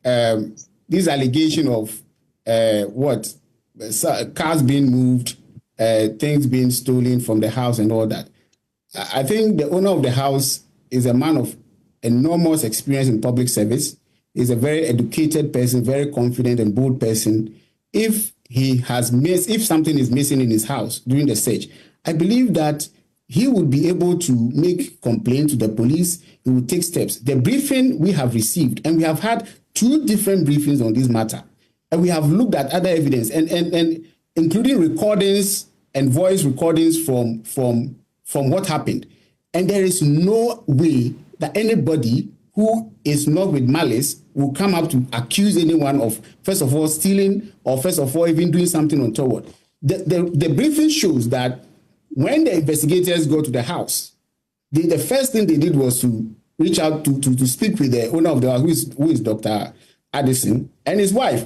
this allegation of cars being moved, things being stolen from the house and all that. I think the owner of the house is a man of enormous experience in public service. He's a very educated person, very confident and bold person. If something is missing in his house during the search, I believe that he would be able to make complaint to the police. He will take steps. The briefing we have received, and we have had 2 different briefings on this matter, and we have looked at other evidence, and including recordings and voice recordings from what happened. And there is no way that anybody who is not with malice will come up to accuse anyone of, first of all, stealing, or first of all, even doing something untoward. The briefing shows that when the investigators go to the house, the first thing they did was to reach out to speak with the owner of the house, who is Dr. Addison, and his wife.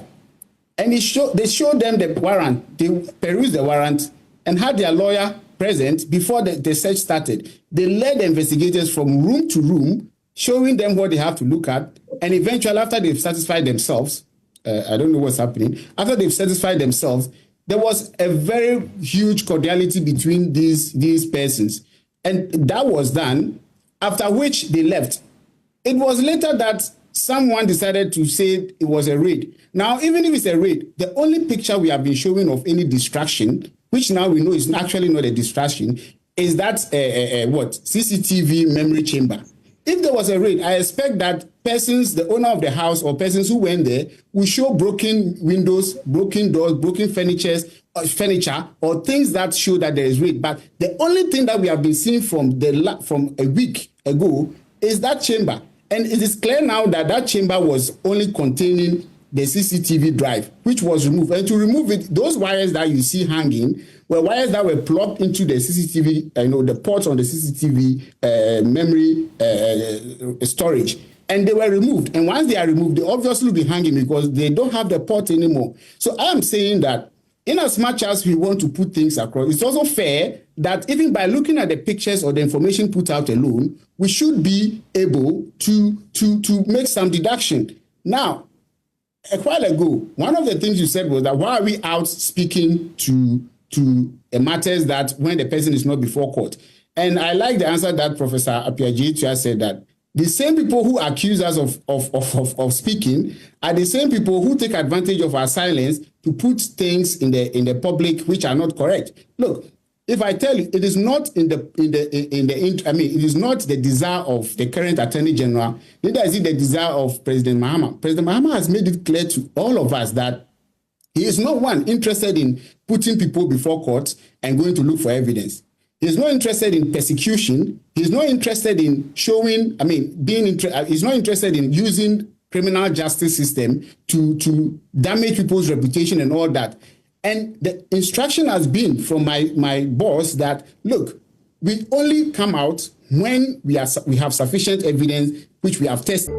And they showed them the warrant. They perused the warrant and had their lawyer present before the search started. They led the investigators from room to room, showing them what they have to look at. And eventually, after they've satisfied themselves, I don't know what's happening. After they've satisfied themselves, there was a very huge cordiality between these persons. And that was done, after which they left. It was later that someone decided to say it was a raid. Now, even if it's a raid, the only picture we have been showing of any distraction, which now we know is actually not a distraction, is that CCTV memory chamber. If there was a raid, I expect that persons, the owner of the house or persons who went there, will show broken windows, broken doors, broken furniture, or things that show that there is raid. But the only thing that we have been seeing from a week ago is that chamber. And it is clear now that that chamber was only containing the CCTV drive, which was removed. And to remove it, those wires that you see hanging were wires that were plugged into the CCTV, the ports on the CCTV memory storage. And they were removed. And once they are removed, they obviously will be hanging because they don't have the port anymore. So I am saying that in as much as we want to put things across, it's also fair that even by looking at the pictures or the information put out alone, we should be able to make some deduction. Now, a while ago, one of the things you said was that why are we out speaking to matters that when the person is not before court? And I like the answer that Professor Apiagyei said, that the same people who accuse us of speaking are the same people who take advantage of our silence to put things in the public which are not correct. Look, if I tell you, it is not it is not the desire of the current Attorney General, neither is it the desire of President Mahama. President Mahama has made it clear to all of us that he is not interested in putting people before court and going to look for evidence. He's not interested in persecution. He's not interested in he's not interested in using criminal justice system to damage people's reputation and all that. And the instruction has been from my boss that, look, we only come out when we have sufficient evidence which we have tested.